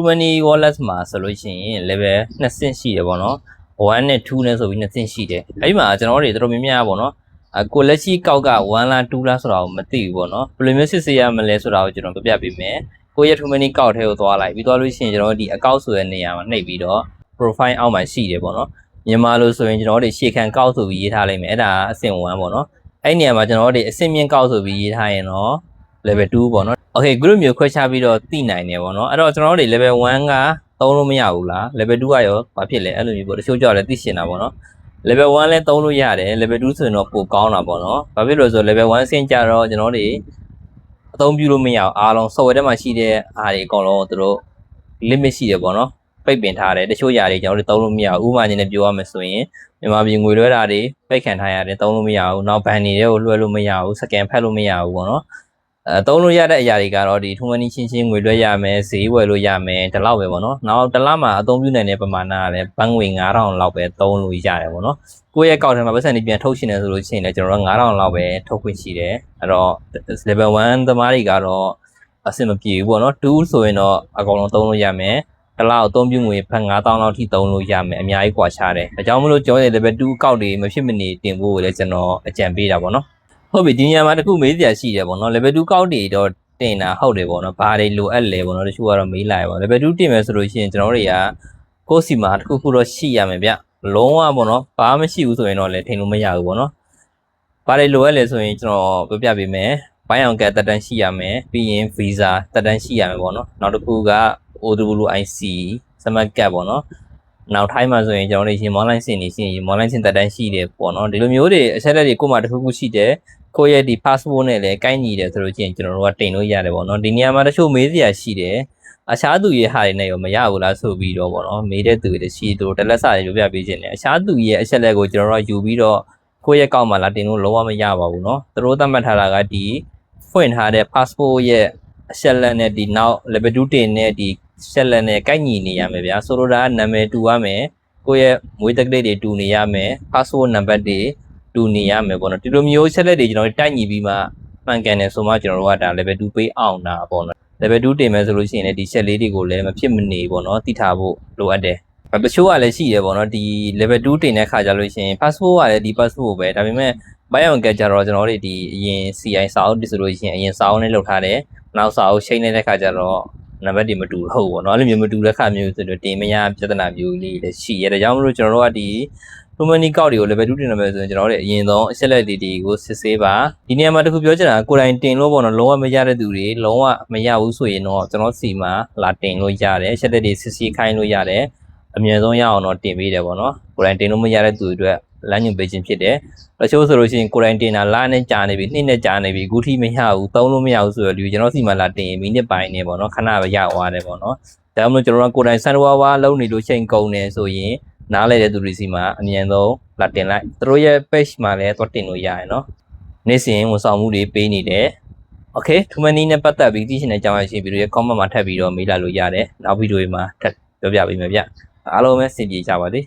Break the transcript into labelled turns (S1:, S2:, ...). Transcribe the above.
S1: Too many wallets မှာဆိုလို့ရှိရင် level 2ဆင့်ရှိတယ်ပေါ့နော်1နဲ့2နဲ့ဆိုပြီး2ဆင့်ရှိတယ်အဲ့ဒီမှာကျွန်တော်တို့တော်တော်များများပေါ့နော်ကိုလက်ရှိကောက်က1လား2လားဆိုတာကိုမသိဘူးပေါ့နော်ဘယ်လိုမျိုးစစ်ဆေးရမလဲဆိုတာကိုကျွန်တော်ပြပြပေးမယ်ကိုရဲ့ Too many ကောက်ထဲကိုသွားလိုက်ပြီးသွားလို့ရှိရင်ကျွန်တော်တို့ဒီအကောက်ဆိုတဲ့နေရာမှာနှိပ်ပြီးတော့ profile အောက်မှာရှိတယ်ပေါ့နော်မြန်မာလို့ဆိုရင်ကျွန်တော်တို့ရှေ့ခံကောက်ဆိုပြီးရေးထားလိုက်မယ်အဲ့ဒါအဆင့်1ပေါ့နော်အဲ့နေရာမှာကျွန်တော်တို့အဆင့်မြင့်ကောက်ဆိုပြီးရေးထားရင်တော့ level 2ပေါ့နော် okay group မျိုးခွဲခြားပြီးတော့သိနိုင်တယ်ပေါ့နော်အဲ့တော့ကျွန်တော်တို့ level 1ကသုံးလို့မရဘူးလား level 2ကရောဘာဖြစ်လဲအဲ့လိုမျိုးပေါ့တချို့ကြောက်လဲသိရှင်တာပေါ့နော် level 1လဲသုံးလို့ရတယ် level 2ဆိုရင်တော့ပိုကောင်းတာပေါ့နော်ဘာဖြစ်လို့ဆို level 1ဆင့်ကြတော့ကျွန်တော်တို့အသုံးပြုလို့မရအောင်အားလုံး software ထဲမှာရှိတဲ့အားတွေအကုန်လုံးသူတို့ limit ရှိတယ်ပေါ့နော်ပိတ်ပင်ထားတယ်တချို့ຢာတွေကျွန်တော်တို့သုံးလို့မရဘူးဥပမာချင်းနဲ့ပြောရမယ်ဆိုရင်မြန်မာပြည်ငွေလွှဲတာတွေပိတ်ခံထားရတယ်သုံးလို့မရဘူးနောက်ဘန်တွေကိုလွှဲလို့မရဘူးစကန်ဖတ်လို့မရဘူးပေါ့နော်သုံးလို့ရတဲ့အရာတွေကတော့ဒီ Too many ချင်းငွေလွှဲရမယ်ဈေးဝယ်လို့ရမယ်ဒီလောက်ပဲပေါ့နော်နောက်တစ်လမှာအသုံးပြုနိုင်တဲ့ပမာဏကလည်းဘတ်ငွေ9000လောက်ပဲသုံးလို့ရတယ်ပေါ့နော်ကိုယ့်ရဲ့ကောက်ထဲမှာပတ်စံတွေပြန်ထုတ်ရှင်နေဆိုလို့ရှိရင်လည်းကျွန်တော်တို့9000လောက်ပဲထုတ်ခွင့်ရှိတယ်အဲ့တော့ level 1သမားတွေကတော့အဆင်မပြေဘူးပေါ့နော်2ဆိုရင်တော့အကောင်လုံးသုံးလို့ရမယ်တစ်လအသုံးပြုငွေဖက်9000လောက်ထိသုံးလို့ရမယ်အများကြီးကွာခြားတယ်ဒါကြောင့်မလို့ကျွန်တော်ရဲ့ level 2ကောက်တွေမဖြစ်မနေတင်ဖို့လည်းကျွန်တော်အကြံပေးတာပေါ့နော်ဟုတ်ပြီဒီနေရာမှာတခုမေးစရာရှိတယ်ပေါ့နော် level 2ကောက်တွေတော့တင်တာဟုတ်တယ်ပေါ့နော်ဘာတွေလိုအပ်လဲပေါ့နော်တချို့ကတော့မေးလာရပါ level 2တင်မယ်ဆိုလို့ရှိရင်ကျွန်တော်တွေကကိုယ့်စီမှာတခုခုတော့ရှိရမယ်ဗျလုံးဝပေါ့နော်ဘာမှမရှိဘူးဆိုရင်တော့လည်းထင်လို့မရဘူးပေါ့နော်ဘာတွေလိုအပ်လဲဆိုရင်ကျွန်တော်ပြပြပေးမယ်ဘိုင်းအောင်ကတက်တန်းရှိရမယ်ပြီးရင် visa တက်တန်းရှိရမယ်ပေါ့နော်နောက်တစ်ခုက OWIC စမတ်ကတ်ပေါ့နော်နောက်ထိုင်းမှာဆိုရင်ကျွန်တော်တို့ရှင် online စင်နေရှိရင် online စင်တက်တန်းရှိတယ်ပေါ့နော်ဒီလိုမျိုးတွေအချက်အလက်တွေကိုမှတစ်ခုခုရှိတယ်ကိုယ့်ရဲ့ဒီ passport နဲ့လည်းကိုက်ညီတယ်ဆိုလို့ချင်းကျွန်တော်တို့ကတင်လို့ရတယ်ပေါ့နော်ဒီနေရာမှာတချို့မေးစရာရှိတယ်အခြားသူရဲ့ဟာတွေနဲ့ရောမရဘူးလားဆိုပြီးတော့ပေါ့နော်မေးတဲ့သူတွေရှိသူတို့တလက်စာတွေပြောပြပေးခြင်းနဲ့အခြားသူရဲ့အချက်အလက်ကိုကျွန်တော်တို့ယူပြီးတော့ကိုယ့်ရဲ့ကောက်မှာလာတင်လို့လုံးဝမရပါဘူးเนาะသူတို့သတ်မှတ်ထားတာကဒီဖွင့်ထားတဲ့ passport ရဲ့အချက်အလက်နဲ့ဒီနောက် level 2တင်တဲ့ဒီချက်လက်နဲ့ကိုက်ညီနေရမယ်ဗျာဆိုလိုတာကနာမည်တူရမယ်ကိုယ့်ရဲ့မွေးတက္ကရာတွေတူနေရမယ် passport နံပါတ်တွေတူနေရမယ်ပေါ့နော်ဒီလိုမျိုးချက်လက်တွေကျွန်တော်တို့တိုက်ညီပြီးမှမှန်ကန်တယ်ဆိုမှကျွန်တော်တို့ကဒါ level 2ပေးအောင်တာပေါ့နော် level 2တင်မယ်ဆိုလို့ရှိရင်လည်းဒီချက်လေးတွေကိုလည်းမဖြစ်မနေပေါ့နော်သိထားဖို့လိုအပ်တယ်တချို့ကလည်းရှိတယ်ပေါ့နော်ဒီ level 2တင်တဲ့ခါကြလို့ရှိရင် passport ကလည်းဒီ passport ပဲဒါပေမဲ့ဘိုင်အောင်ကကြတော့ကျွန်တော်တို့ဒီအရင် CI စာအုပ်တဆိုလို့ရှိရင်အရင်စာအုပ်နဲ့လုပ်ထားတယ်နောက်စာအုပ်ချိန်နေတဲ့ခါကြတော့နံပါတ်တွေမတူတော့ဘူးပေါ့နော်အဲ့လိုမျိုးမတူတဲ့ခါမျိုးဆိုတော့တင်မရပြဿနာမျိုးလေးလည်းရှိရတဲ့ကြောင့်မလို့ကျွန်တော်တို့ကဒီ Too many ကောက်တွေကို level 2တင်ရမယ်ဆိုရင်ကျွန်တော်တို့အရင်ဆုံးအချက်လက်တွေကိုစစ်ဆေးပါဒီနေရာမှာတခုပြောချင်တာကိုယ်တိုင်တင်လို့ပေါ့နော်လုံးဝမရတဲ့သူတွေလုံးဝမရဘူးဆိုရင်တော့ကျွန်တော်စီမှာလာတင်လို့ရတယ်အချက်လက်တွေစစ်ဆေးခိုင်းလို့ရတယ်အမြဲဆုံးရအောင်တော့တင်ပေးတယ်ပေါ့နော်ကိုယ်တိုင်တင်လို့မရတဲ့သူတွေအတွက်လမ်းညွှန်ပေးခြင်းဖြစ်တယ်တချို့ဆိုလို့ရှိရင်ကိုယ်တိုင်တင်တာလနဲ့ကြာနေပြီနှစ်နဲ့ကြာနေပြီအခုထိမရဘူးသုံးလို့မရဘူးဆိုတော့လူကျွန်တော်စီမှာလာတင်မိနစ်ပိုင်းနေပေါ့နော်ခဏပဲရသွားတယ်ပေါ့နော်ဒါမှမဟုတ်ကျွန်တော်ကကိုယ်တိုင်စံတော်ဝါလုံးနေလို့ချိန်ကုန်နေဆိုရင်နားလဲတဲ့သူတွေစီမှာအမြဲဆုံးလာတင်လိုက်သူတို့ရဲ့ page မှာလည်းတော့တင်လို့ရတယ်နော်နေ့စဉ်ဝန်ဆောင်မှုတွေပေးနေတယ် okay Too many နဲ့ပတ်သက်ပြီးသိချင်တဲ့အကြောင်းအရာရှိဗီဒီယိုရဲ့ comment မှာထပ်ပြီးတော့မေးလာလို့ရတယ်နောက်ဗီဒီယိုမှာထပ်ပြောပြပေးမယ်ဗျအားလုံးပဲစင်ပြေကြပါစေ